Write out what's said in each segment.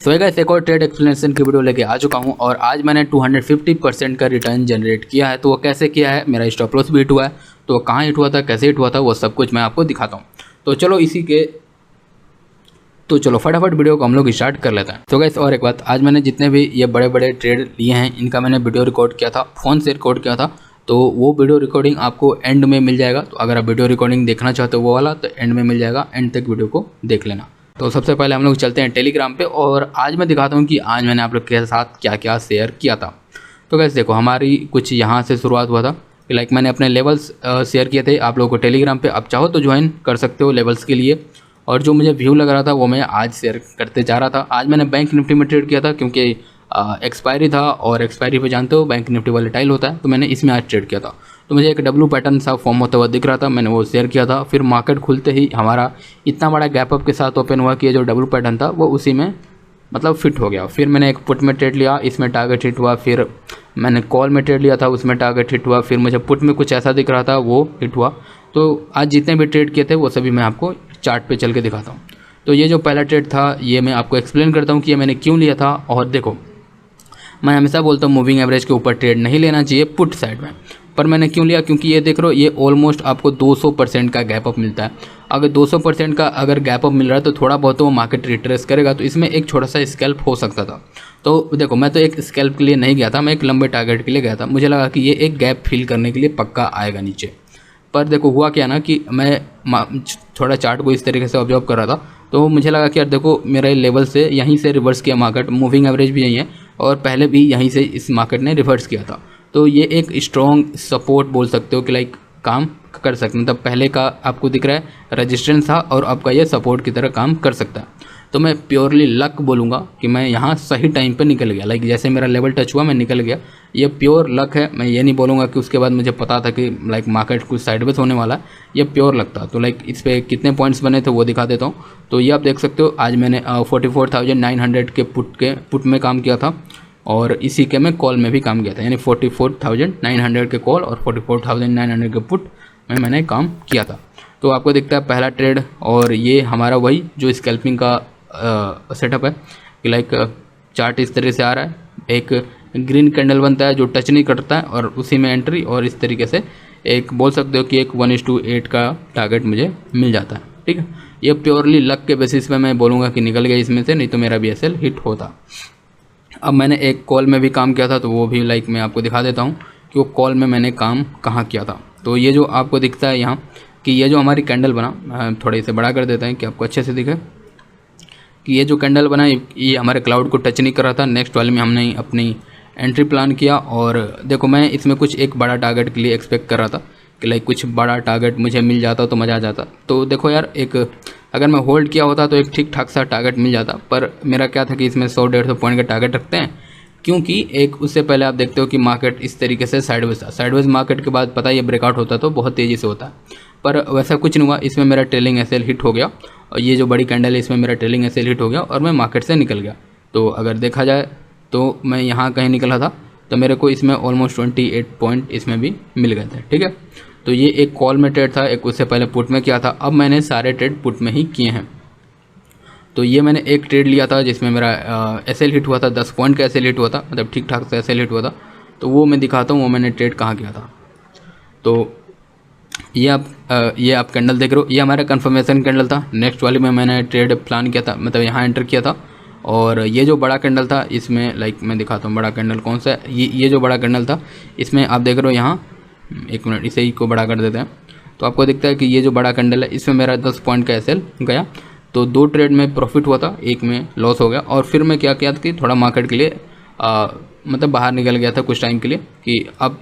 So guys एक और trade explanation की वीडियो लेके आ चुका हूं और आज मैंने 250% का रिटर्न जनरेट किया है। तो वो कैसे किया है, मेरा स्टॉप लॉस भी हिट हुआ है, तो वो कहाँ हिट हुआ था, कैसे हिट हुआ था, वो सब कुछ मैं आपको दिखाता हूं। तो चलो फटाफट वीडियो को हम लोग स्टार्ट कर लेते हैं। तो गाइस और एक बात, आज मैंने जितने भी ये बड़े बड़े ट्रेड लिए हैं इनका मैंने वीडियो रिकॉर्ड किया था, फ़ोन से रिकॉर्ड किया था। तो वो वीडियो रिकॉर्डिंग आपको एंड में मिल जाएगा। तो अगर आप वीडियो रिकॉर्डिंग देखना चाहते हो वो वाला, तो एंड में मिल जाएगा, एंड तक वीडियो को देख लेना। तो सबसे पहले हम लोग चलते हैं टेलीग्राम पे और आज मैं दिखाता हूँ कि आज मैंने आप लोग के साथ क्या क्या शेयर किया था। तो गाइस देखो, हमारी कुछ यहाँ से शुरुआत हुआ था कि लाइक मैंने अपने लेवल्स शेयर किए थे आप लोगों को टेलीग्राम पे। आप चाहो तो ज्वाइन कर सकते हो लेवल्स के लिए। और जो मुझे व्यू लग रहा था वो मैं आज शेयर करते जा रहा था। आज मैंने बैंक निफ्टी में ट्रेड किया था क्योंकि एक्सपायरी था और एक्सपायरी पे जानते हो बैंक निफ्टी वाले टाइल होता है, तो मैंने इसमें आज ट्रेड किया था। तो मुझे एक डब्लू पैटर्न सा फॉर्म होता हुआ दिख रहा था, मैंने वो शेयर किया था। फिर मार्केट खुलते ही हमारा इतना बड़ा गैप अप के साथ ओपन हुआ कि ये जो डब्लू पैटर्न था वो उसी में मतलब फिट हो गया। फिर मैंने एक पुट में ट्रेड लिया, इसमें टारगेट हिट हुआ। फिर मैंने कॉल में ट्रेड लिया था, उसमें टारगेट हिट हुआ। फिर मुझे पुट में कुछ ऐसा दिख रहा था, वो हिट हुआ। तो आज जितने भी ट्रेड किए थे वो सभी मैं आपको चार्ट पे चल के दिखाता हूँ। तो ये जो पहला ट्रेड था ये मैं आपको एक्सप्लेन करता हूँ कि ये मैंने क्यों लिया था। और देखो, मैं हमेशा बोलता हूँ मूविंग एवरेज के ऊपर ट्रेड नहीं लेना चाहिए पुट साइड में, पर मैंने क्यों लिया, क्योंकि ये देख रहे हो ये ऑलमोस्ट आपको 200% का गैप अप मिलता है। अगर 200% का अगर गैप अप मिल रहा है तो थोड़ा बहुत तो वो मार्केट रिट्रेस करेगा। तो इसमें एक छोटा सा स्कैल्प हो सकता था। तो देखो, मैं तो एक स्कैल्प के लिए नहीं गया था, मैं एक लंबे टारगेट के लिए गया था। मुझे लगा कि ये एक गैप फिल करने के लिए पक्का आएगा नीचे। पर देखो हुआ क्या ना कि मैं थोड़ा चार्ट को इस तरीके से ऑब्जर्व कर रहा था, तो मुझे लगा कि यार देखो मेरे लेवल से यहीं से रिवर्स किया मार्केट, मूविंग एवरेज भी यही है और पहले भी यहीं से इस मार्केट ने रिवर्स किया था। तो ये एक स्ट्रॉन्ग सपोर्ट बोल सकते हो कि लाइक काम कर सकते हैं। मतलब पहले का आपको दिख रहा है रेजिस्टेंस था और आपका ये सपोर्ट की तरह काम कर सकता है। तो मैं प्योरली लक बोलूँगा कि मैं यहाँ सही टाइम पे निकल गया। लाइक जैसे मेरा लेवल टच हुआ मैं निकल गया, ये प्योर लक है। मैं ये नहीं बोलूँगा कि उसके बाद मुझे पता था कि लाइक मार्केट कुछ साइडवेज होने वाला है, ये प्योर लक था। तो लाइक इस पर कितने पॉइंट्स बने थे वो दिखा देता हूँ। तो ये आप देख सकते हो, आज मैंने 44,900 के पुट में काम किया था और इसी के मैं कॉल में भी काम किया था। यानी 44,900 के कॉल और 44,900 के पुट में मैंने काम किया था। तो आपको दिखता है पहला ट्रेड, और ये हमारा वही जो स्कैल्पिंग का सेटअप है कि लाइक चार्ट इस तरह से आ रहा है, एक ग्रीन कैंडल बनता है जो टच नहीं करता है और उसी में एंट्री, और इस तरीके से एक बोल सकते हो कि एक 1:8 का टारगेट मुझे मिल जाता है। ठीक है, ये प्योरली लक के बेसिस पे मैं बोलूँगा कि निकल गया इसमें से, नहीं तो मेरा भी BSL हिट होता। अब मैंने एक कॉल में भी काम किया था, तो वो भी लाइक मैं आपको दिखा देता हूँ कि वो कॉल में मैंने काम कहाँ किया था। तो ये जो आपको दिखता है यहाँ कि ये जो हमारी कैंडल बना, थोड़े से बड़ा कर देते हैं कि आपको अच्छे से दिखे कि ये जो कैंडल बना ये हमारे क्लाउड को टच नहीं कर रहा था। नेक्स्ट वाले में हमने अपनी एंट्री प्लान किया और देखो मैं इसमें कुछ एक बड़ा टारगेट के लिए एक्सपेक्ट कर रहा था कि लाइक कुछ बड़ा टारगेट मुझे मिल जाता तो मज़ा आ जाता। तो देखो यार, एक अगर मैं होल्ड किया होता तो एक ठीक ठाक सा टारगेट मिल जाता, पर मेरा क्या था कि इसमें 100-150 पॉइंट का टारगेट रखते हैं, क्योंकि एक उससे पहले आप देखते हो कि मार्केट इस तरीके से साइडवेज था। साइडवेज मार्केट के बाद पता है ये ब्रेकआउट होता तो बहुत तेज़ी से होता है, पर वैसा कुछ नहीं हुआ। इसमें मेरा ट्रेलिंग SL हिट हो गया और ये जो बड़ी कैंडल है इसमें मेरा ट्रेलिंग SL हिट हो गया और मैं मार्केट से निकल गया। तो अगर देखा जाए तो मैं यहाँ कहीं निकला था तो मेरे को इसमें ऑलमोस्ट 28 पॉइंट इसमें भी मिल गए थे। ठीक है, तो ये एक कॉल में ट्रेड था, एक उससे पहले पुट में किया था। अब मैंने सारे ट्रेड पुट में ही किए हैं। तो ये मैंने एक ट्रेड लिया था जिसमें मेरा SL हिट हुआ था, 10 पॉइंट का SL हिट हुआ था, मतलब ठीक ठाक से SL हिट हुआ था। तो वो मैं दिखाता हूँ वो मैंने ट्रेड कहाँ किया था। तो ये आप कैंडल देख रहे हो, ये हमारा कंफर्मेशन कैंडल था। नेक्स्ट वाली में मैंने ट्रेड प्लान किया था, मतलब यहाँ एंटर किया था। और ये जो बड़ा कैंडल था इसमें लाइक मैं दिखाता हूँ बड़ा कैंडल कौन सा है। ये जो बड़ा कैंडल था इसमें आप देख रहे हो यहाँ, एक मिनट इसे ही को बड़ा कर देते हैं। तो आपको दिखता है कि ये जो बड़ा कैंडल है इसमें मेरा 10 पॉइंट का SL गया। तो 2 ट्रेड में प्रॉफिट हुआ था, एक में लॉस हो गया। और फिर मैं क्या किया था कि थोड़ा मार्केट के लिए मतलब बाहर निकल गया था कुछ टाइम के लिए कि अब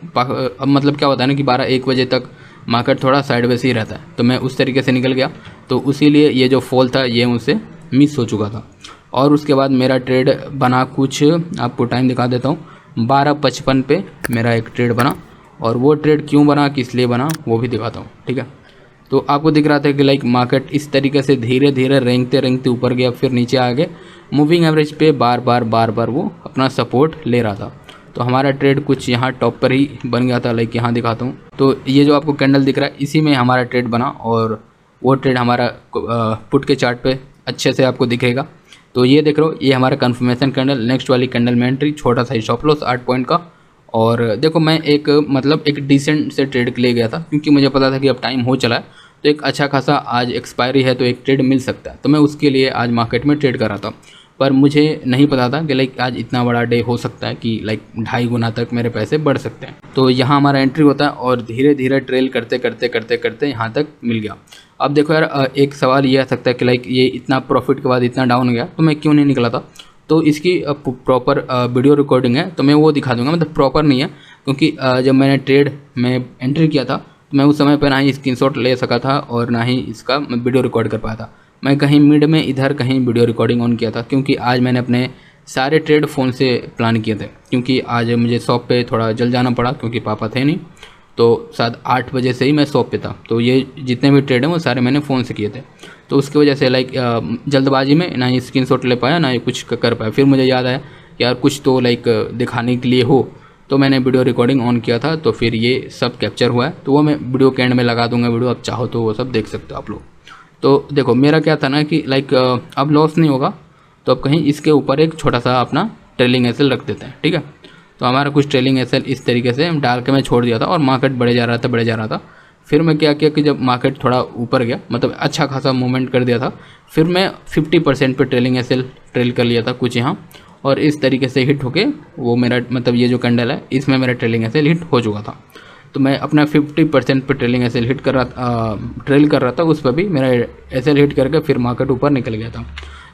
मतलब क्या होता है ना कि 12-1 बजे तक मार्केट थोड़ा साइडवेज ही रहता है, तो मैं उस तरीके से निकल गया। तो उसीलिए ये जो फॉल था ये मुझसे मिस हो चुका था। और उसके बाद मेरा ट्रेड बना कुछ, आपको टाइम दिखा देता हूँ, 12:55 पे मेरा एक ट्रेड बना। और वो ट्रेड क्यों बना, किस लिए बना, वो भी दिखाता हूँ। ठीक है, तो आपको दिख रहा था कि लाइक मार्केट इस तरीके से धीरे धीरे रेंगते ऊपर गया, फिर नीचे आ गए। मूविंग एवरेज पे बार बार वो अपना सपोर्ट ले रहा था। तो हमारा ट्रेड कुछ यहाँ टॉप पर ही बन गया था, लाइक यहाँ दिखाता हूँ। तो ये जो आपको कैंडल दिख रहा है इसी में हमारा ट्रेड बना और वो ट्रेड हमारा पुट के चार्ट पे अच्छे से आपको दिखेगा। तो ये देख रहे हो, ये हमारा कन्फर्मेशन कैंडल, नेक्स्ट वाली कैंडल में एंट्री, छोटा सा स्टॉप लॉस 8 पॉइंट का। और देखो मैं एक मतलब एक डिसेंट से ट्रेड के लिए गया था, क्योंकि मुझे पता था कि अब टाइम हो चला है, तो एक अच्छा खासा आज एक्सपायरी है तो एक ट्रेड मिल सकता है, तो मैं उसके लिए आज मार्केट में ट्रेड कर रहा था। पर मुझे नहीं पता था कि लाइक आज इतना बड़ा डे हो सकता है कि लाइक 2.5 गुना तक मेरे पैसे बढ़ सकते हैं। तो यहाँ हमारा एंट्री होता है और धीरे धीरे ट्रेल करते करते करते करते यहाँ तक मिल गया। अब देखो यार, एक सवाल ये आ सकता है कि लाइक ये इतना प्रॉफिट के बाद इतना डाउन गया तो मैं क्यों नहीं निकला था। तो इसकी प्रॉपर वीडियो रिकॉर्डिंग है, तो मैं वो दिखा दूंगा। मतलब प्रॉपर नहीं है, क्योंकि जब मैंने ट्रेड में एंट्री किया था तो मैं उस समय पर ना ही स्क्रीनशॉट ले सका था और ना ही इसका वीडियो रिकॉर्ड कर पाया था। मैं कहीं मिड में इधर कहीं वीडियो रिकॉर्डिंग ऑन किया था, क्योंकि आज मैंने अपने सारे ट्रेड फ़ोन से प्लान किए थे, क्योंकि आज मुझे शॉप पे थोड़ा जल्द जाना पड़ा क्योंकि पापा थे नहीं। तो शायद 8 बजे से ही मैं शॉप पे था, तो ये जितने भी ट्रेड हैं वो सारे मैंने फ़ोन से किए थे। तो उसकी वजह से लाइक जल्दबाजी में ना ही स्क्रीनशॉट ले पाया ना ही कुछ कर पाया। फिर मुझे याद आया कि यार कुछ तो लाइक दिखाने के लिए हो, तो मैंने वीडियो रिकॉर्डिंग ऑन किया था, तो फिर ये सब कैप्चर हुआ है। तो वो मैं वीडियो के एंड में लगा दूंगा वीडियो, आप चाहो तो वो सब देख सकते हो आप लोग। तो देखो मेरा क्या था ना कि लाइक अब लॉस नहीं होगा, तो अब कहीं इसके ऊपर एक छोटा सा अपना ट्रेलिंग एसएल रख देते हैं, ठीक है। तो हमारा कुछ ट्रेलिंग एसएल इस तरीके से डाल के मैं छोड़ दिया था और मार्केट बढ़े जा रहा था बढ़े जा रहा था। फिर मैं क्या किया कि जब मार्केट थोड़ा ऊपर गया, मतलब अच्छा खासा मूवमेंट कर दिया था, फिर मैं 50% पे ट्रेलिंग एसएल ट्रेल कर लिया था कुछ यहाँ, और इस तरीके से हिट होके वो मेरा मतलब ये जो कैंडल है इसमें मेरा ट्रेलिंग एसएल हिट हो चुका था। तो मैं अपना 50% पे ट्रेलिंग एसएल हिट कर रहा था, ट्रेल कर रहा था, उस पर भी मेरा एसएल हिट करके फिर मार्केट ऊपर निकल गया था।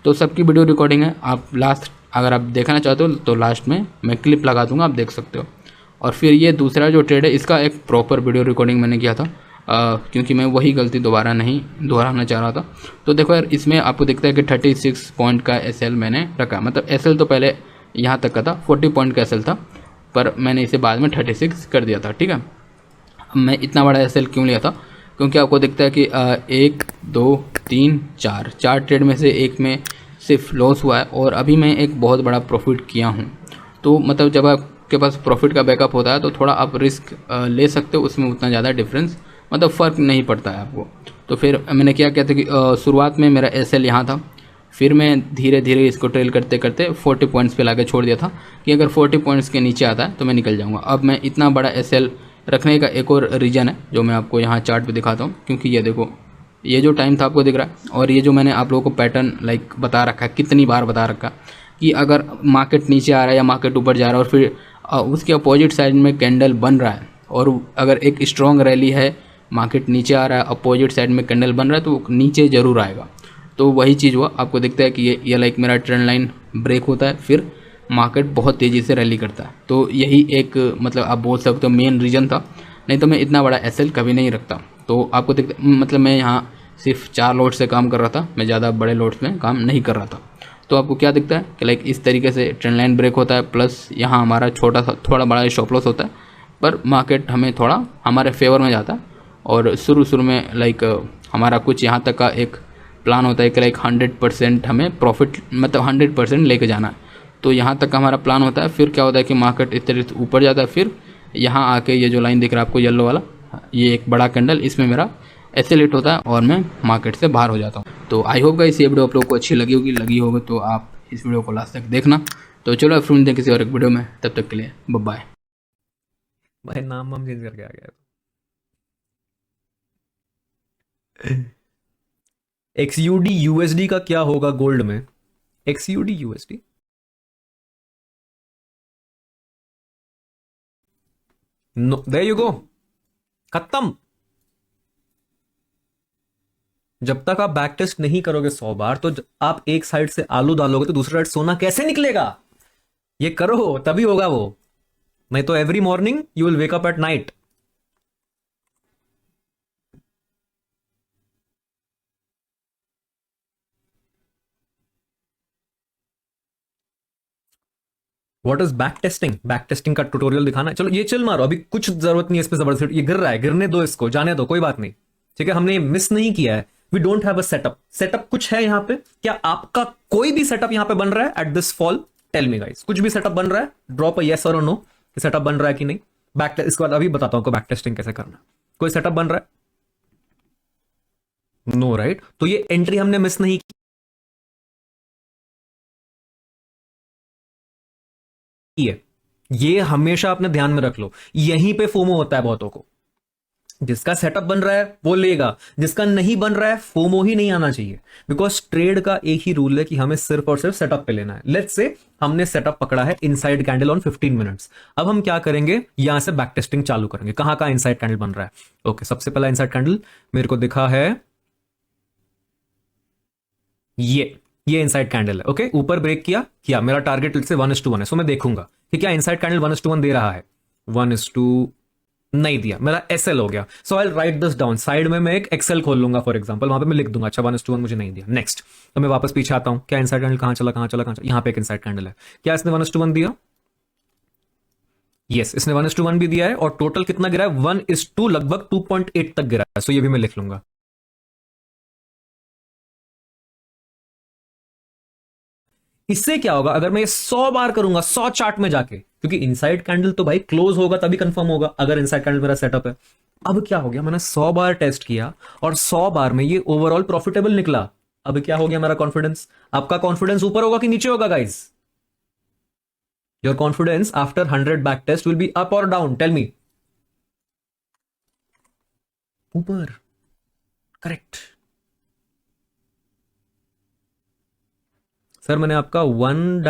तो सबकी वीडियो रिकॉर्डिंग है, आप लास्ट अगर आप देखना चाहते हो तो लास्ट में मैं क्लिप लगा दूंगा, आप देख सकते हो। और फिर ये दूसरा जो ट्रेड है इसका एक प्रॉपर वीडियो रिकॉर्डिंग मैंने किया था, क्योंकि मैं वही गलती दोबारा नहीं दोहराना चाह रहा था। तो देखो यार, इसमें आपको दिखता है कि 36 पॉइंट का एसएल मैंने रखा, मतलब एसएल तो पहले यहाँ तक का था, 40 पॉइंट का एसएल था, पर मैंने इसे बाद में 36 कर दिया था, ठीक है। मैं इतना बड़ा एसएल क्यों लिया था, क्योंकि आपको दिखता है कि 1 2 3 4 ट्रेड में से एक में सिर्फ लॉस हुआ है, और अभी मैं एक बहुत बड़ा प्रॉफिट किया हूँ। तो मतलब जब आपके पास प्रॉफिट का बैकअप होता है तो थोड़ा आप रिस्क ले सकते हो, उसमें उतना ज़्यादा डिफरेंस मतलब फ़र्क नहीं पड़ता है आपको। तो फिर मैंने क्या किया था कि शुरुआत में मेरा एसएल यहाँ था, फिर मैं धीरे धीरे इसको ट्रेल करते करते 40 पॉइंट्स पे लाके छोड़ दिया था कि अगर 40 पॉइंट्स के नीचे आता है तो मैं निकल जाऊँगा। अब मैं इतना बड़ा एसएल रखने का एक और रीज़न है जो मैं आपको यहाँ चार्ट पे दिखाता हूँ, क्योंकि ये देखो, ये जो टाइम था आपको दिख रहा है, और ये जो मैंने आप लोगों को पैटर्न लाइक बता रखा है, कितनी बार बता रखा कि अगर मार्केट नीचे आ रहा है या मार्केट ऊपर जा रहा है और फिर उसके अपोजिट साइड में कैंडल बन रहा है, और अगर एक स्ट्रॉन्ग रैली है, मार्केट नीचे आ रहा है, अपोजिट साइड में कैंडल बन रहा है, तो नीचे ज़रूर आएगा। तो वही चीज़ हुआ, आपको दिखता है कि ये लाइक मेरा ट्रेंड लाइन ब्रेक होता है, फिर मार्केट बहुत तेज़ी से रैली करता है। तो यही एक मतलब आप बोल सकते हो मेन रीज़न था, नहीं तो मैं इतना बड़ा एसएल कभी नहीं रखता। तो आपको दिखता मतलब मैं यहाँ सिर्फ 4 लोड से काम कर रहा था, मैं ज़्यादा बड़े लोड्स में काम नहीं कर रहा था। तो आपको क्या दिखता है कि लाइक इस तरीके से ट्रेंड लाइन ब्रेक होता है, प्लस यहाँ हमारा छोटा सा थोड़ा बड़ा स्टॉप लॉस होता है, पर मार्केट हमें थोड़ा हमारे फेवर में जाता है। और शुरू में लाइक हमारा कुछ यहाँ तक का एक प्लान होता है कि लाइक 100% हमें प्रॉफिट मतलब 100% लेके जाना है, तो यहाँ तक का हमारा प्लान होता है। फिर क्या होता है कि मार्केट इस तरह से ऊपर जाता है, फिर यहाँ आके ये जो लाइन दिख रहा है आपको येलो वाला, ये एक बड़ा कैंडल, इसमें मेरा एसेलेट होता है और मैं मार्केट से बाहर हो जाता हूँ। तो आई होप गाइस ये वीडियो आप लोगों को अच्छी लगी होगी तो आप इस वीडियो को लास्ट तक देखना। तो चलो फिर मिलते हैं किसी और एक वीडियो में, तब तक के लिए बाय। भाई नाम हम चेंज करके आ गया। XUD USD का क्या होगा गोल्ड में? XUD USD no, there you go, खत्म। जब तक आप बैक टेस्ट नहीं करोगे 100 बार, तो आप एक साइड से आलू डालोगे तो दूसरी साइड सोना कैसे निकलेगा? ये करो तभी होगा वो, नहीं तो every morning you will wake up at night. What is back testing? Back testing का ट्यूटोरियल दिखाना है। चलो ये चिल मारो, अभी कुछ जरूरत नहीं है इस पे जबरदस्त। ये गिर रहा है, गिरने दो इसको, जाने दो, कोई बात नहीं, ठीक है। हमने मिस नहीं किया है। We don't have a setup. Setup कुछ है यहां पे क्या? आपका कोई भी सेटअप यहां पे बन रहा है at this fall? Tell me guys, कुछ भी सेटअप बन रहा है? ड्रॉप अ यस और नो, सेटअप बन रहा है कि नहीं। बैक इसके बाद अभी बताता हूं बैक टेस्टिंग कैसे करना। कोई सेटअप बन रहा है? No right. तो ये एंट्री हमने मिस नहीं की। है। ये हमेशा अपने ध्यान में रख लो, यहीं पे फोमो होता है बहुतों को। जिसका सेटअप बन रहा है वो लेगा, जिसका नहीं बन रहा है फोमो ही नहीं आना चाहिए। बिकॉज ट्रेड का एक ही रूल है कि हमें सिर्फ और सिर्फ सेटअप पे लेना है। लेट्स से हमने सेटअप पकड़ा है इनसाइड कैंडल ऑन 15 मिनट्स। अब हम क्या करेंगे, यहां से बैक टेस्टिंग चालू करेंगे। कहां का इनसाइड कैंडल बन रहा है? ओके, सबसे पहला इनसाइड कैंडल मेरे को दिखा है ये इनसाइड कैंडल है। ओके, ऊपर ब्रेक किया किया, मेरा टारगेट से 1:1 है। सो मैं देखूंगा कि क्या इनसाइड कैंडल 1:1 दे रहा है। 1:2 नहीं दिया, मेरा एसएल हो गया। सो आई राइट दिस डाउन, साइड में मैं एक एक्सेल खोल लूंगा फॉर एग्जांपल, वहां पे मैं लिख दूंगा अच्छा 1:1 मुझे नहीं दिया। नेक्स्ट, तो मैं वापस पीछे आता हूं, क्या इनसाइड कैंडल कहां चला कहां चला कहां चला, यहां पे एक इनसाइड कैंडल है। क्या इसने 1:1 दिया? यस, इसने 1:1 भी दिया है। और टोटल कितना गिरा है? 1:2, लगभग 2.8 तक गिरा है। सो ये भी मैं लिख लूंगा। इससे क्या होगा अगर मैं ये 100 बार करूंगा, 100 चार्ट में जाके, क्योंकि इनसाइड कैंडल तो भाई क्लोज होगा तभी कंफर्म होगा अगर इनसाइड कैंडल मेरा सेटअप है। अब क्या हो गया, मैंने 100 बार टेस्ट किया और 100 बार में ये ओवरऑल प्रॉफिटेबल निकला। अब क्या हो गया मेरा कॉन्फिडेंस? आपका कॉन्फिडेंस ऊपर होगा कि नीचे होगा guys? Your confidence after 100 back test will be up और डाउन, टेल मी। ऊपर, करेक्ट। सर मैंने आपका 1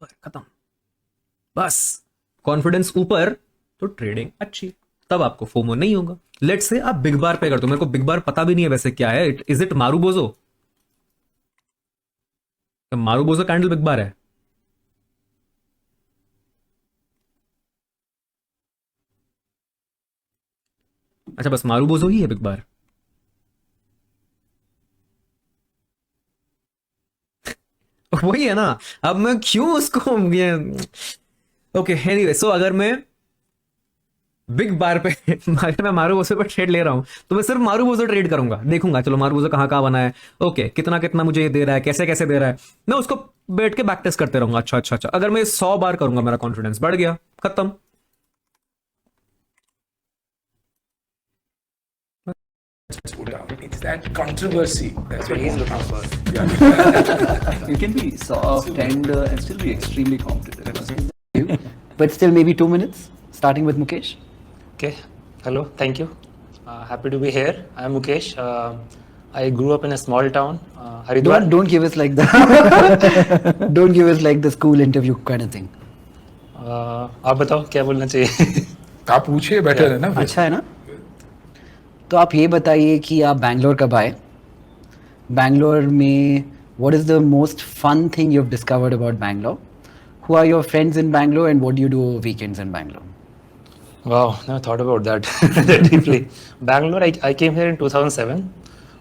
खत्म, बस कॉन्फिडेंस ऊपर तो ट्रेडिंग अच्छी, तब आपको फोमो नहीं होगा। लेट्स से आप बिग बार पे करते हो, मेरे को बिग बार पता भी नहीं है वैसे क्या है, इज इट मारूबोजो? मारूबोजो कैंडल बिग बार है? अच्छा, बस मारूबोजो ही है बिग बार? वही है ना, अब मैं क्यों उसको ये, ओके एनीवे, सो अगर मैं बिग बार पे अगर मैं मारूबोजो पे ट्रेड ले रहा हूं तो मैं सिर्फ मारूबोजो ट्रेड करूंगा, देखूंगा चलो मारूबोजो कहां कहां बना है, ओके कितना कितना मुझे ये दे रहा है, कैसे कैसे दे रहा है, मैं उसको बैठ के बैक टेस्ट करते रहूंगा। अच्छा अच्छा अच्छा, अगर मैं 100 बार करूंगा मेरा कॉन्फिडेंस बढ़ गया, खत्म। It's that controversy. That's what he's looking for. You can be soft, tender, and still be extremely competitive. But still, maybe 2 minutes. Starting with Mukesh. Okay, hello, thank you. Happy to be here. I am Mukesh. I grew up in a small town, Haridwar. Don't give us like the don't give us like the school interview kind of thing. आप बताओ क्या बोलना चाहिए? आप पूछिए, better है ना फिर। अच्छा है ना? तो आप ये बताइए कि आप बैंगलोर कब आए? बैंगलोर में what is the most fun thing you've discovered about Bangalore? Who are your friends in Bangalore and what do you do over weekends in Bangalore? Wow, never thought about that that deeply. Bangalore, I came here in 2007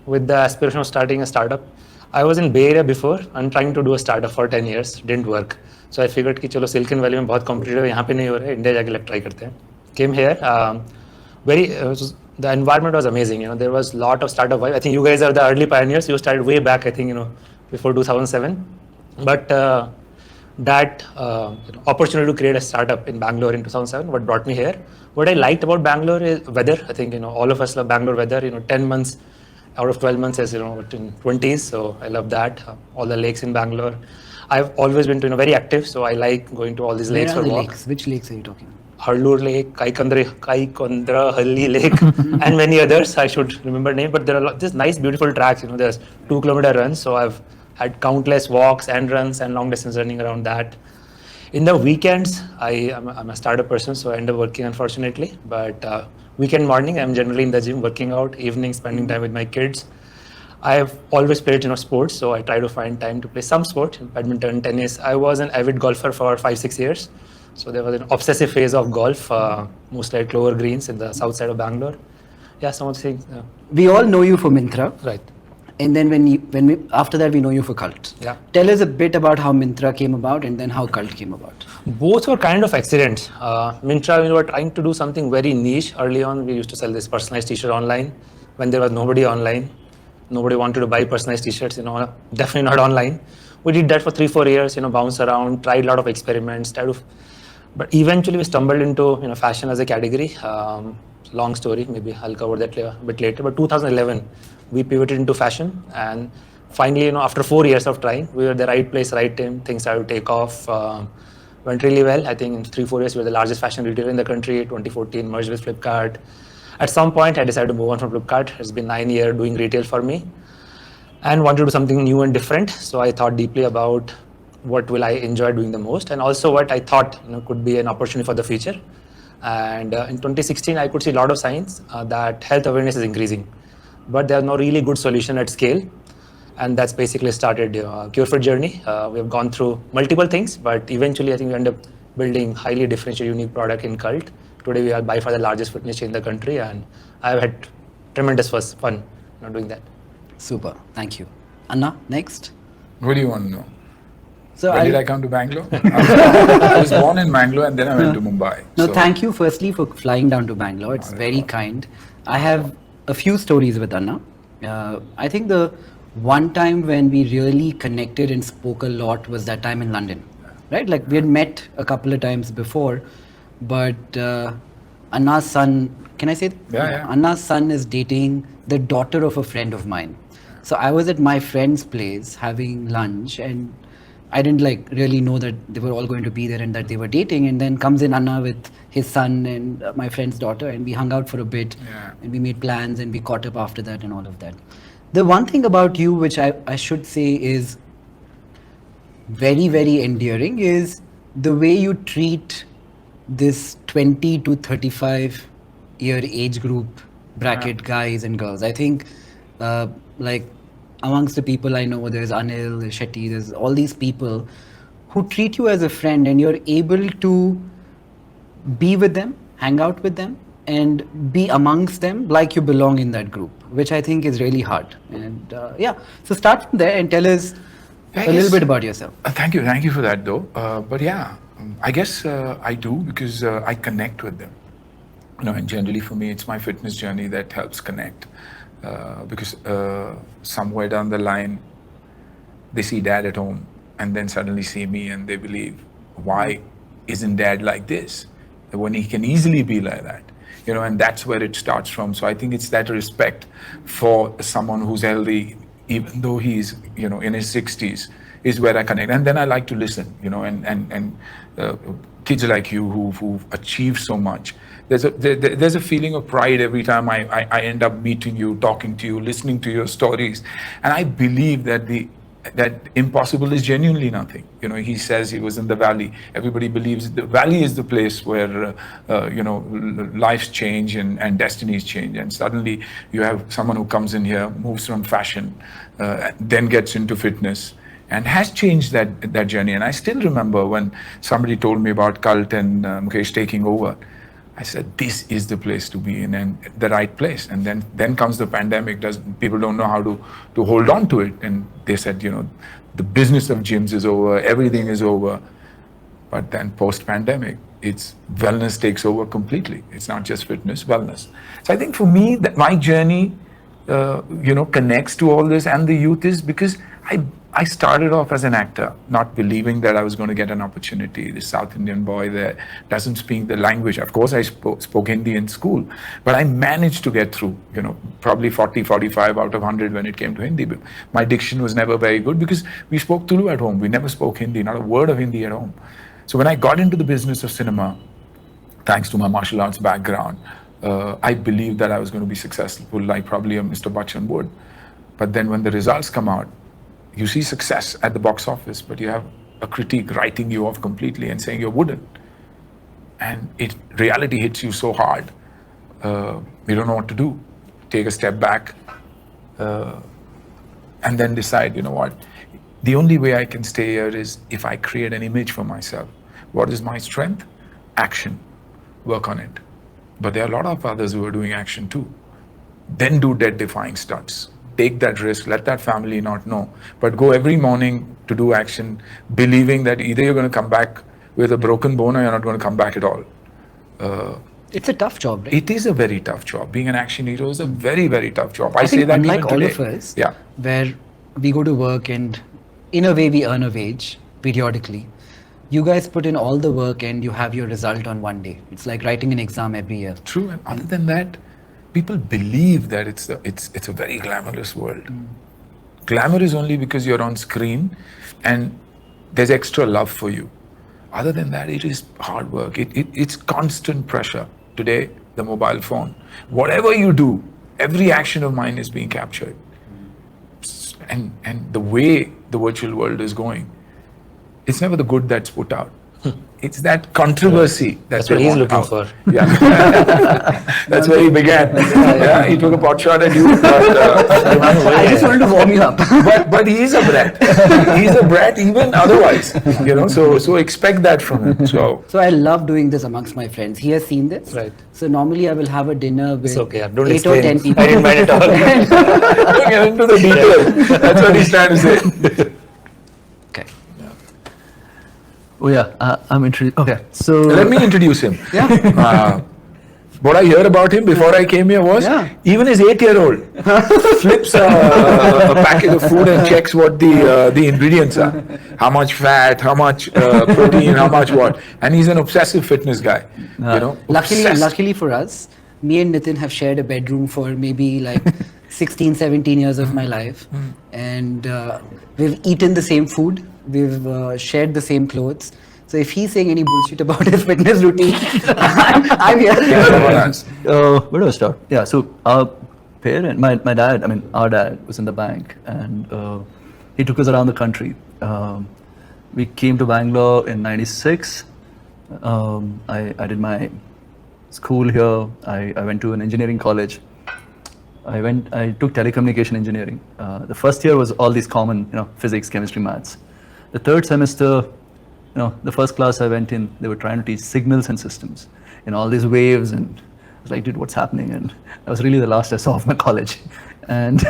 with the aspiration of starting a startup. I was in Bay Area before and trying to do a startup for 10 years, didn't work. So I figured कि चलो Silicon Valley में बहुत competitive है, यहाँ पे नहीं हो रहा है, India जाके try करते हैं. Came here, the environment was amazing. You know, there was a lot of startup vibe. I think you guys are the early pioneers. You started way back, I think, you know, before 2007. But that opportunity to create a startup in Bangalore in 2007, what brought me here. What I liked about Bangalore is weather. I think, you know, all of us love Bangalore weather. You know, 10 months out of 12 months is, you know, in 20s. So I love that. All the lakes in Bangalore. I've always been, you know, very active. So I like going to all these lakes for walks. Lakes? Which lakes are you talking about? Harloor Lake, Kaikondra, Halli Lake, and many others. I should remember name, but there are just nice, beautiful tracks. You know, there's 2-kilometer runs, so I've had countless walks and runs and long distance running around that. In the weekends, I'm a startup person, so I end up working, unfortunately. But weekend morning, I'm generally in the gym working out. Evening, spending time with my kids. I've always played, you know, sports, so I try to find time to play some sport, badminton, tennis. I was an avid golfer for 5-6 years. So there was an obsessive phase of golf, mostly at Clover Greens in the south side of Bangalore. Yeah, some of the things. We all know you for Myntra. Right. And then after that we know you for Cult. Yeah. Tell us a bit about how Myntra came about and then how Cult came about. Both were kind of accidents. Myntra, we were trying to do something very niche. Early on, we used to sell this personalized t-shirt online when there was nobody online. Nobody wanted to buy personalized t-shirts, you know, definitely not online. We did that for 3-4 years, you know, bounced around, tried a lot of experiments, but eventually we stumbled into, you know, fashion as a category. Long story, maybe I'll cover that a bit later. But 2011, we pivoted into fashion, and finally, you know, after 4 years of trying, we were at the right place, right time. Things started to take off. Went really well. I think in 3-4 years, we were the largest fashion retailer in the country. 2014, merged with Flipkart. At some point, I decided to move on from Flipkart. It's been 9 years doing retail for me, and wanted to do something new and different. So I thought deeply about what will I enjoy doing the most, and also what I thought, you know, could be an opportunity for the future. And in 2016, I could see a lot of signs that health awareness is increasing, but there's no really good solution at scale. And that's basically started Cure Fit journey. We have gone through multiple things, but eventually I think we end up building highly differentiated, unique product in Cult. Today we are by far the largest fitness chain in the country, and I've had tremendous fun, you know, doing that. Super, thank you. Anna, next. What do you want to know? So When did I come to Bangalore? I was born in Bangalore and then I went to Mumbai. No, So- thank you firstly for flying down to Bangalore. It's very kind. I have a few stories with Anna. I think the one time when we really connected and spoke a lot was that time in London, right? Like we had met a couple of times before, but Anna's son, can I say that? Yeah. Anna's son is dating the daughter of a friend of mine. So I was at my friend's place having lunch, and I didn't like really know that they were all going to be there and that they were dating. And then comes in Anna with his son and my friend's daughter, and we hung out for a bit, Yeah. and we made plans and we caught up after that and all of that. The one thing about you which I should say is very, very endearing is the way you treat this 20 to 35 year age group bracket guys and girls. I think like amongst the people I know, there's Anil, there's Shetty, there's all these people who treat you as a friend, and you're able to be with them, hang out with them, and be amongst them like you belong in that group, which I think is really hard. And yeah, so start from there and tell us a little bit about yourself. Thank you for that though. But yeah, I guess I do because I connect with them. And generally for me, it's my fitness journey that helps connect. Because somewhere down the line, they see dad at home and then suddenly see me and they believe, why isn't dad like this? When he can easily be like that. And that's where it starts from. So I think it's that respect for someone who's healthy, even though he's, in his 60s, is where I connect. And then I like to listen, and kids like you who've achieved so much. There's a feeling of pride every time I end up meeting you, talking to you, listening to your stories. And I believe that that impossible is genuinely nothing. He says he was in the valley. Everybody believes the valley is the place where, lives change and destinies change. And suddenly you have someone who comes in here, moves from fashion, then gets into fitness, and has changed that journey. And I still remember when somebody told me about Cult and Mukesh taking over. I said, this is the place to be in, and the right place. And then comes the pandemic. People don't know how to hold on to it. And they said, the business of gyms is over, everything is over. But then post-pandemic, it's wellness takes over completely. It's not just fitness, wellness. So I think for me, that my journey, connects to all this and the youth is because I started off as an actor, not believing that I was going to get an opportunity. This South Indian boy there doesn't speak the language. Of course, I spoke Hindi in school, but I managed to get through, probably 40, 45 out of 100 when it came to Hindi. But my diction was never very good because we spoke Tulu at home. We never spoke Hindi, not a word of Hindi at home. So when I got into the business of cinema, thanks to my martial arts background, I believed that I was going to be successful, like probably a Mr. Bachchan would. But then when the results come out, you see success at the box office, but you have a critique writing you off completely and saying you wouldn't. And reality hits you so hard, you don't know what to do. Take a step back and then decide, what? The only way I can stay here is if I create an image for myself. What is my strength? Action. Work on it. But there are a lot of others who are doing action too. Then do death-defying stunts. Take that risk, let that family not know. But go every morning to do action, believing that either you're going to come back with a broken bone or you're not going to come back at all. It's a tough job, right? It is a very tough job. Being an action hero is a very, very tough job. I say think that unlike even all today. of us, Yeah. where we go to work and in a way we earn a wage periodically, you guys put in all the work and you have your result on one day. It's like writing an exam every year. True. And other than that, people believe that it's a very glamorous world. Glamour is only because you're on screen and there's extra love for you. Other than that, it is hard work. It's constant pressure. Today, the mobile phone. Whatever you do, every action of mine is being captured. And the way the virtual world is going, it's never the good that's put out. It's that controversy That's what he's looking for. Yeah, that's where he began. Yeah, he took a pot shot at you. But, I just wanted to warm you up. but he is a brat. He's a brat even otherwise. So expect that from him. So I love doing this amongst my friends. He has seen this. Right. So normally I will have a dinner with It's okay. Don't 8 or explain. 10 people. I didn't mind at all. don't get into the details. That's what he's trying to say. Okay. Oh yeah, I'm intrigued. Okay, so Let me introduce him. Yeah. What I heard about him before I came here was even his 8-year-old flips a packet of food and checks what the ingredients are. How much fat, how much protein, how much what. And he's an obsessive fitness guy. Luckily for us, me and Nitin have shared a bedroom for maybe like 16, 17 years of my life. And we've eaten the same food. We've shared the same clothes. So if he's saying any bullshit about his fitness routine, I'm here. where do I start? Yeah, so our parent, my dad, our dad was in the bank, and he took us around the country. we came to Bangalore in '96. I did my school here. I went to an engineering college. I took telecommunication engineering. The first year was all these common, physics, chemistry, maths. The third semester, the first class I went in, they were trying to teach signals and systems, all these waves, and I was like, dude, what's happening? And that was really the last I saw of my college. And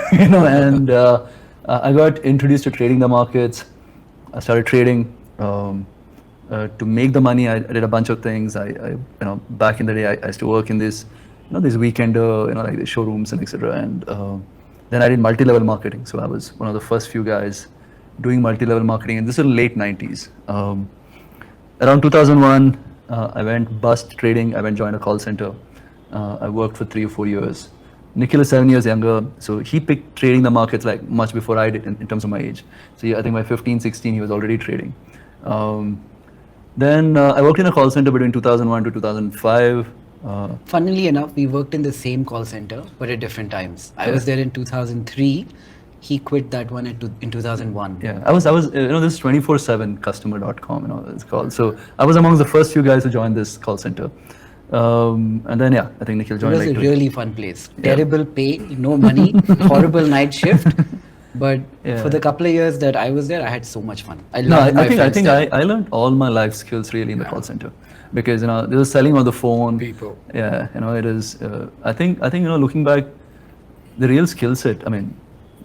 I got introduced to trading the markets. I started trading. To make the money, I did a bunch of things. I back in the day, I used to work in this, these weekender, like the showrooms and etc. And then I did multi-level marketing. So I was one of the first few guys doing multi-level marketing, and this is late '90s. Around 2001, I went bust trading. I went join a call center. I worked for 3 or 4 years. Nikhil is 7 years younger, so he picked trading the markets like much before I did in terms of my age. So yeah, I think by 15, 16, he was already trading. Then I worked in a call center between 2001 to 2005. Funnily enough, we worked in the same call center, but at different times. I was there in 2003. He quit that one in 2001. Yeah, I was this 24/7 customer.com, it's called. So I was amongst the first few guys who joined this call center. And then, I think Nikhil joined. It was a really fun place. Terrible pay, no money, horrible night shift. But for the couple of years that I was there, I had so much fun. I think I learned all my life skills really in the call center, because there was selling on the phone. People. Yeah, it is. I think looking back, the real skill set,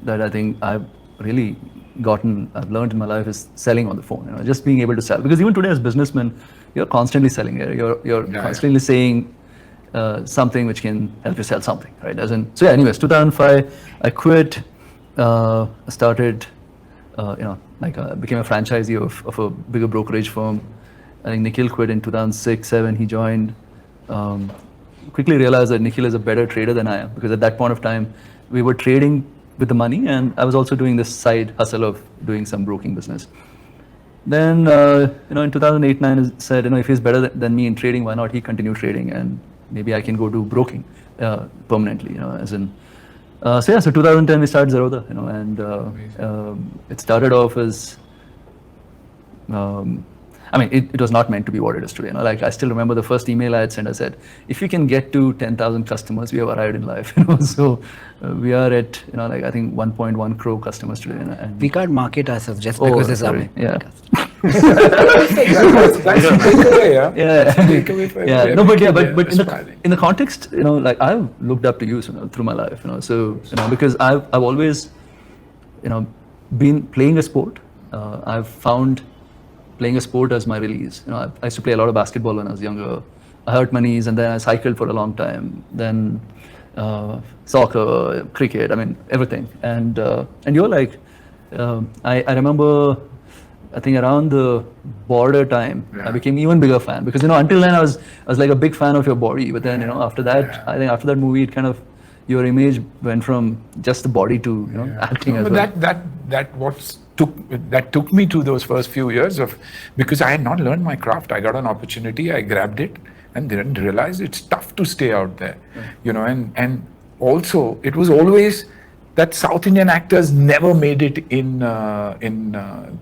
that I think I've really I've learned in my life is selling on the phone. Just being able to sell, because even today as businessmen, you're constantly selling. You're constantly saying something which can help you sell something, right? Anyways, 2005, I quit. I started, became a franchisee of a bigger brokerage firm. I think Nikhil quit in 2006, 7. He joined. Quickly realized that Nikhil is a better trader than I am, because at that point of time, we were trading with the money, and I was also doing this side hustle of doing some broking business. Then, in 2008, 9, I said, if he's better than me in trading, why not he continue trading, and maybe I can go do broking permanently, So 2010 we started Zerodha, and it started off as, it was not meant to be what it is today. I still remember the first email I had sent. I said, if you can get to 10,000 customers, we have arrived in life. So we are at, I think 1.1 crore customers today. And we can't market ourselves just because it's our yeah. That's a takeaway, yeah. No, but in the context, I've looked up to you, through my life, because I've always, been playing a sport. I've found playing a sport as my release. I used to play a lot of basketball when I was younger. I hurt my knees, and then I cycled for a long time. Then soccer, cricket, everything. And you're like, I remember, I think around the border time, I became even bigger fan, because until then I was like a big fan of your body, but then after that, I think after that movie, it kind of, your image went from just the body to acting as well. That took me to those first few years because I had not learned my craft. I got an opportunity, I grabbed it, and then realized it's tough to stay out there, and also it was always that South Indian actors never made it in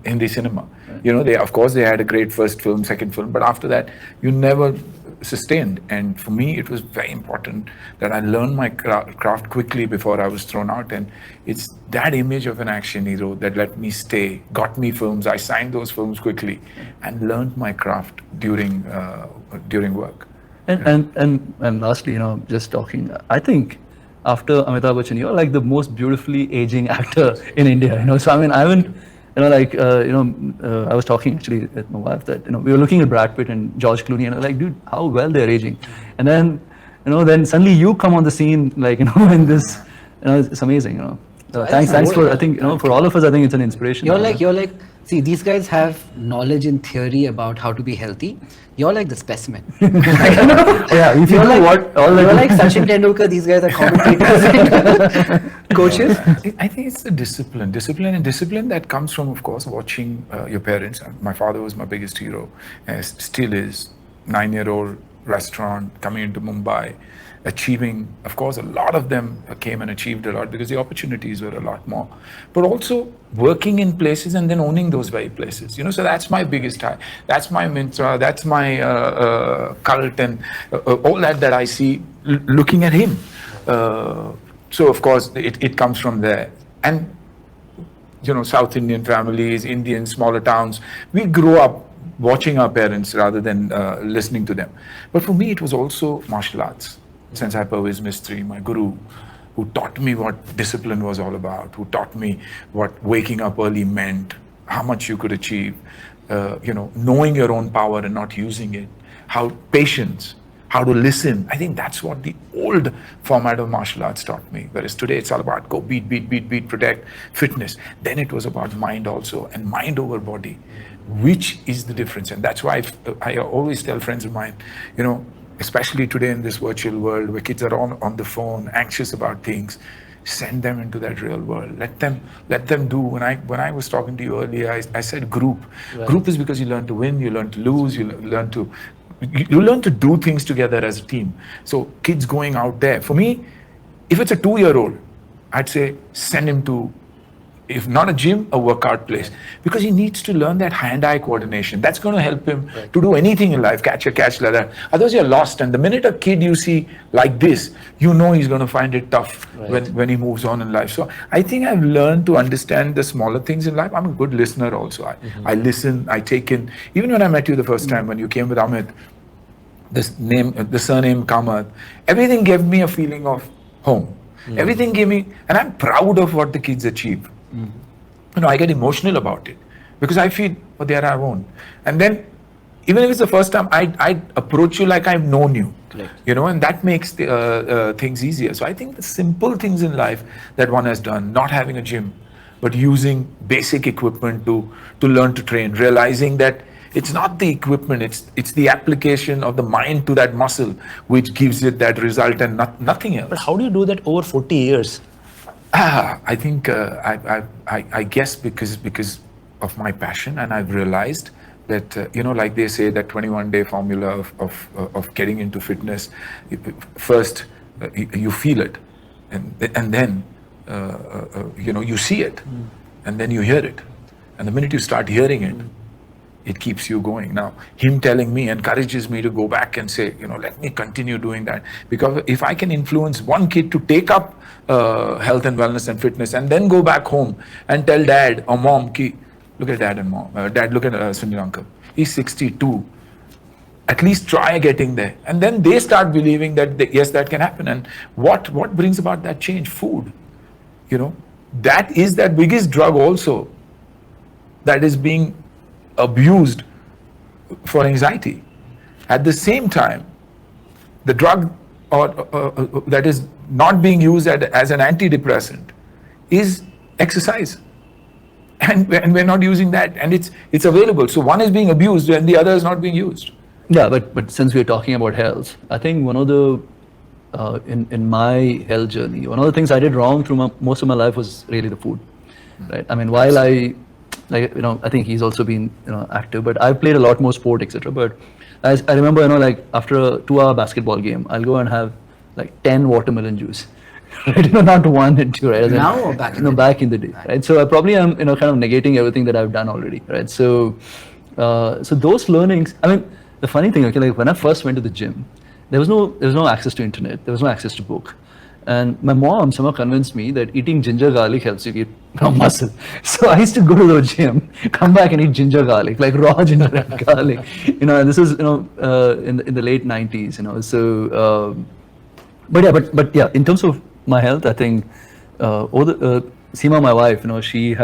Hindi cinema. They of course they had a great first film, second film, but after that you never sustained. And for me, it was very important that I learned my craft quickly before I was thrown out. And it's that image of an action hero that let me stay, got me films. I signed those films quickly and learned my craft during work. And lastly, just talking, I think after Amitabh Bachchan, you're like the most beautifully aging actor in India. So I haven't. I was talking actually with my wife that, we were looking at Brad Pitt and George Clooney, and I was like, dude, how well they're aging. And then, then suddenly you come on the scene, in this, it's amazing, Thanks for, I think, for all of us, I think it's an inspiration. You're like, see, these guys have knowledge in theory about how to be healthy. You're like the specimen. Yeah, if you know you're like Sachin Tendulkar. These guys are commentators and coaches. I think it's the discipline that comes from, of course, watching your parents. My father was my biggest hero, and still is. 9-year-old restaurant, coming into Mumbai, achieving, of course, a lot of them came and achieved a lot because the opportunities were a lot more. But also working in places and then owning those very places. So that's my biggest high. That's my mantra. That's my cult and all that I see looking at him. So of course it comes from there. And South Indian families, Indian smaller towns, we grew up watching our parents rather than listening to them. But for me, it was also martial arts. Sensei Parvez Mistry, my guru, who taught me what discipline was all about, who taught me what waking up early meant, how much you could achieve, knowing your own power and not using it, how patience, how to listen. I think that's what the old format of martial arts taught me. Whereas today it's all about go beat, protect, fitness. Then it was about mind also, and mind over body, which is the difference. And that's why I always tell friends of mine, especially today in this virtual world where kids are on the phone, anxious about things, send them into that real world. Let them do. When I was talking to you earlier, I said group. Right. Group is because you learn to win, you learn to lose, you learn to do things together as a team. So kids going out there. For me, if it's a 2-year-old, I'd say send him to, if not a gym, a workout place. Because he needs to learn that hand-eye coordination. That's going to help him to do anything in life, catch like that. Otherwise you're lost. And the minute a kid you see like this, he's going to find it tough when he moves on in life. So I think I've learned to understand the smaller things in life. I'm a good listener also. I listen, I take in. Even when I met you the first time, when you came with Amit, the surname Kamath, everything gave me a feeling of home. Everything gave me, and I'm proud of what the kids achieve. I get emotional about it because I feel, there I won't. And then, even if it's the first time, I approach you like I've known you. Correct. And that makes things easier. So I think the simple things in life that one has done, not having a gym, but using basic equipment to learn to train, realizing that it's not the equipment, it's the application of the mind to that muscle which gives it that result and nothing else. But how do you do that over 40 years? I think I guess because of my passion, and I've realized that like they say, that 21-day formula of getting into fitness. First, you feel it, and then you see it, and then you hear it, and the minute you start hearing it, it keeps you going. Now, him telling me encourages me to go back and say, let me continue doing that. Because if I can influence one kid to take up health and wellness and fitness and then go back home and tell dad or mom, look at dad and mom, dad, look at Sunil uncle, he's 62. At least try getting there. And then they start believing that, yes, that can happen. And what brings about that change? Food. That is that biggest drug also that is being abused for anxiety. At the same time, the drug that is not being used as an antidepressant is exercise, and we're not using that, and it's available. So one is being abused and the other is not being used. Yeah, but since we're talking about health, I think one of the in my health journey, one of the things I did wrong through most of my life was really the food, right? I mean, while I think he's also been active, but I've played a lot more sport, etc. But I remember, after a 2-hour basketball game, I'll go and have 10 watermelon juice, right? Not 1 and 2, right? Now or back in the back in the day, right? So I probably am, kind of negating everything that I've done already, right? So those learnings. I mean, the funny thing, when I first went to the gym, there was no access to internet, there was no access to book. And my mom somehow convinced me that eating ginger garlic helps you get muscle. So I used to go to the gym, come back and eat ginger garlic, raw ginger and garlic. And this is in the late 90s. So but yeah, in terms of my health, I think Seema, my wife, she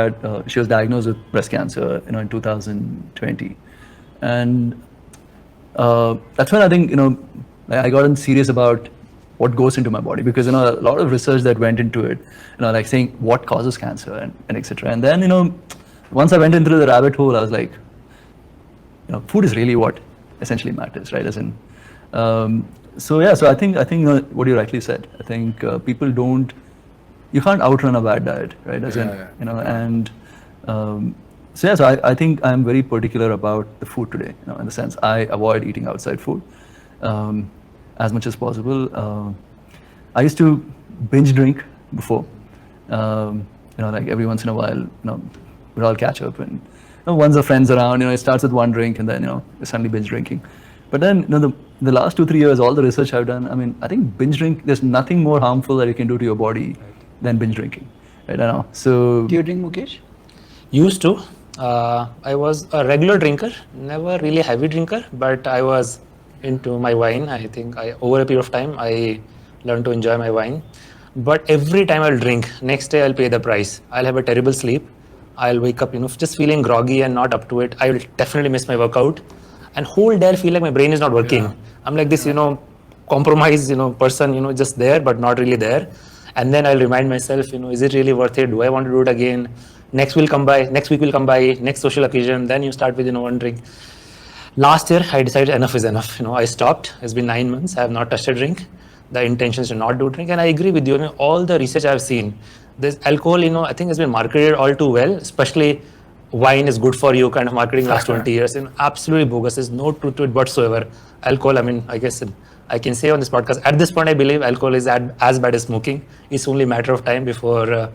was diagnosed with breast cancer, in 2020, and that's when I think I got serious about what goes into my body, because a lot of research that went into it, saying what causes cancer and etc. And then once I went into the rabbit hole, I was like, food is really what essentially matters, right? As in, so I think what you rightly said. I think you can't outrun a bad diet, right? As and so I think I'm very particular about the food today, in the sense I avoid eating outside food. as much as possible. I used to binge drink before. Like every once in a while, we'd all catch up, and once the friends around, it starts with one drink, and then you're suddenly binge drinking. But then, the last 2-3 years, all the research I've done, I think binge drink, there's nothing more harmful that you can do to your body than binge drinking. Right now. So Do you drink, Mukesh? Used to. I was a regular drinker, never really heavy drinker, but I was into my wine. I think over a period of time, I learned to enjoy my wine. But every time I'll drink, next day I'll pay the price. I'll have a terrible sleep. I'll wake up, just feeling groggy and not up to it. I will definitely miss my workout. And whole day I'll feel like my brain is not working. Yeah. I'm like this, compromised, person, just there, but not really there. And then I'll remind myself, is it really worth it? Do I want to do it again? Next week will come by, next social occasion. Then you start with, one drink. Last year, I decided enough is enough. I stopped. It's been 9 months. I have not touched a drink. The intention is to not do drink. And I agree with you. All the research I've seen, this alcohol, I think has been marketed all too well, especially wine is good for you kind of marketing last 20 years. Absolutely bogus. There's no truth to it whatsoever. Alcohol, I guess I can say on this podcast, at this point, I believe alcohol is as bad as smoking. It's only a matter of time before...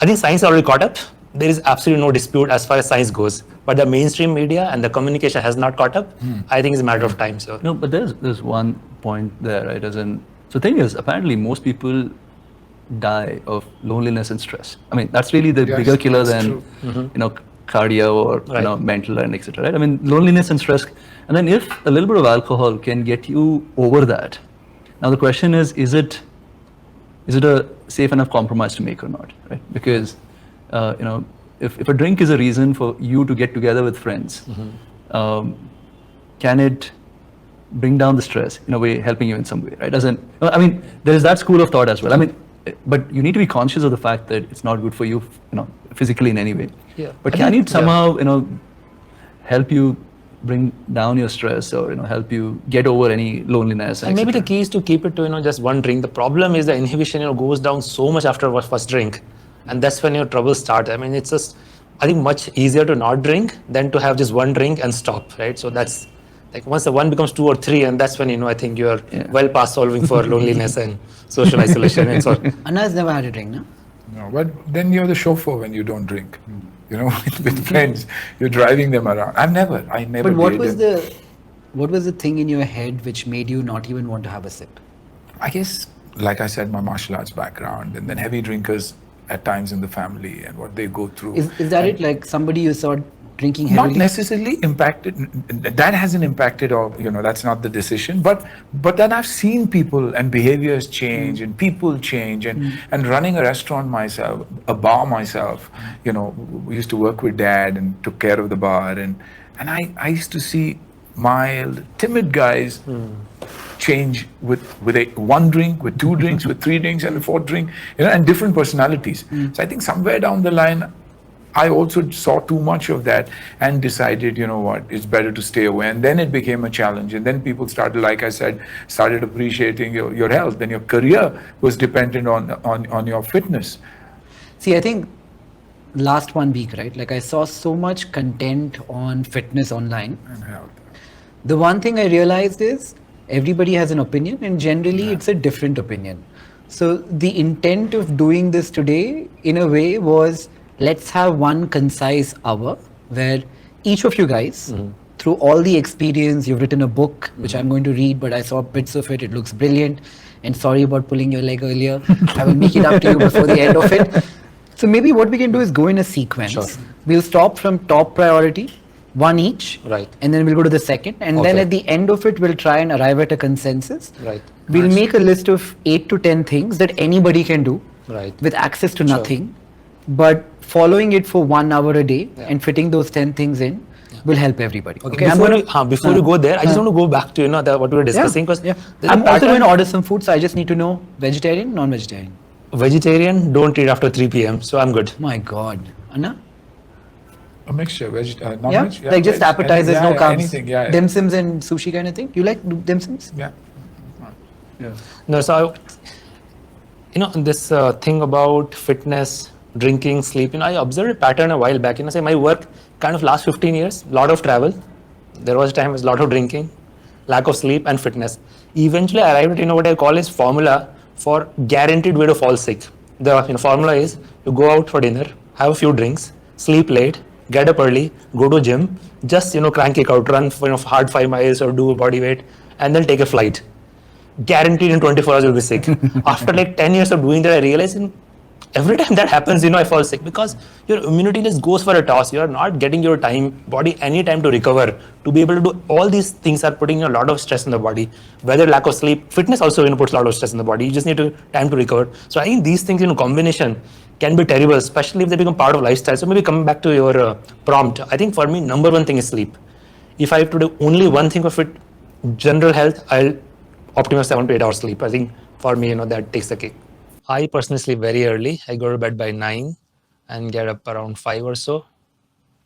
I think science already caught up. There is absolutely no dispute as far as science goes. But the mainstream media and the communication has not caught up. I think it's a matter of time. So no, but there's one point there, right? So the thing is, apparently most people die of loneliness and stress. That's really the bigger killer than, cardio or, mental and etc. Right? Loneliness and stress. And then if a little bit of alcohol can get you over that, now the question is it a safe enough compromise to make or not, right? Because, if a drink is a reason for you to get together with friends, can it bring down the stress in a way, helping you in some way, right? There is that school of thought as well. But you need to be conscious of the fact that it's not good for you, physically in any way. Yeah. But can it somehow, help you bring down your stress or help you get over any loneliness? And maybe the key is to keep it to just one drink. The problem is the inhibition goes down so much after first drink, and that's when your trouble starts. It's just I think much easier to not drink than to have just one drink and stop, right? So that's like once the one becomes 2 or 3, and that's when I think you're well past solving for loneliness and social isolation and so on. Anna has never had a drink, no? No, but then you're the chauffeur when you don't drink. With friends, you're driving them around. I never. But what was the thing in your head which made you not even want to have a sip? I guess, like I said, my martial arts background, and then heavy drinkers at times in the family and what they go through. Is that it? Like somebody you saw drinking heavily? Not necessarily impacted. That hasn't impacted, or that's not the decision. But then I've seen people and behaviors change, and people change, and running a restaurant myself, a bar myself. We used to work with Dad and took care of the bar, and I used to see mild, timid guys change with one drink, with 2 drinks, with 3 drinks, and a 4th drink, and different personalities. So I think somewhere down the line, I also saw too much of that and decided, it's better to stay away. And then it became a challenge. And then people started, like I said, appreciating your health. Then your career was dependent on your fitness. See, I think last 1 week, right? Like I saw so much content on fitness online. And health. The one thing I realized is everybody has an opinion, and generally it's a different opinion. So the intent of doing this today, in a way, was let's have one concise hour where each of you guys, through all the experience, you've written a book, which I'm going to read, but I saw bits of it. It looks brilliant. And sorry about pulling your leg earlier. I will make it up to you before the end of it. So maybe what we can do is go in a sequence. Sure. We'll stop from top priority, 1 each. Right. And then we'll go to the second. And then at the end of it, we'll try and arrive at a consensus. Right. We'll make a list of 8 to 10 things that anybody can do. Right. With access to nothing. But following it for 1 hour a day and fitting those 10 things in will help everybody. Okay. Before you go there, I just want to go back to what we were discussing. I'm also going to order some food, so I just need to know vegetarian, non-vegetarian. Vegetarian, don't eat after 3 p.m. So I'm good. My God. Anna? A mixture, non-veg? Yeah, like just appetizers, no carbs. Anything, Dim sums and sushi kind of thing. You like dim sums? Yeah. No, so this thing about fitness, drinking, sleep. I observed a pattern a while back. Say my work kind of last 15 years, lot of travel. There was a time was a lot of drinking, lack of sleep, and fitness. Eventually, I arrived at what I call is formula for guaranteed way to fall sick. The formula is you go out for dinner, have a few drinks, sleep late, get up early, go to gym, just crank it out, run for hard 5 miles or do body weight, and then take a flight. Guaranteed in 24 hours you'll be sick. After like 10 years of doing that, I realized every time that happens, I fall sick because your immunity just goes for a toss. You are not getting your body any time to recover. To be able to do all these things are putting a lot of stress in the body. Whether lack of sleep, fitness also puts a lot of stress in the body. You just need time to recover. So I think these things combination can be terrible, especially if they become part of lifestyle. So maybe coming back to your prompt, I think for me, number one thing is sleep. If I have to do only one thing of it, general health, I'll optimize 7 to 8 hours sleep. I think for me, that takes the cake. I personally sleep very early. I go to bed by 9 and get up around 5 or so.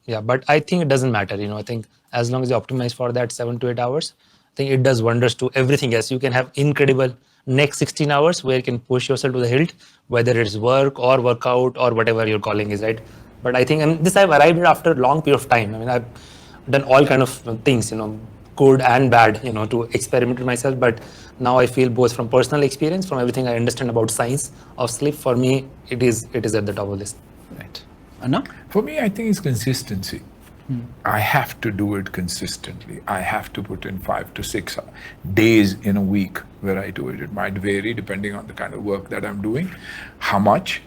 Yeah, but I think it doesn't matter. I think as long as you optimize for that 7 to 8 hours, I think it does wonders to everything else. You can have incredible next 16 hours where you can push yourself to the hilt, whether it's work or workout or whatever your calling is, right? But I think, and this I've arrived at after a long period of time. I mean, I've done all kind of things, good and bad, to experiment with myself. But now I feel both from personal experience, from everything I understand about science of sleep, for me, it is at the top of this. Right. Anna? For me, I think it's consistency. I have to do it consistently. I have to put in 5 to 6 days in a week where I do it. It might vary depending on the kind of work that I'm doing, how much,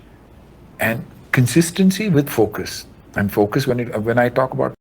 and consistency with focus. And focus, when I talk about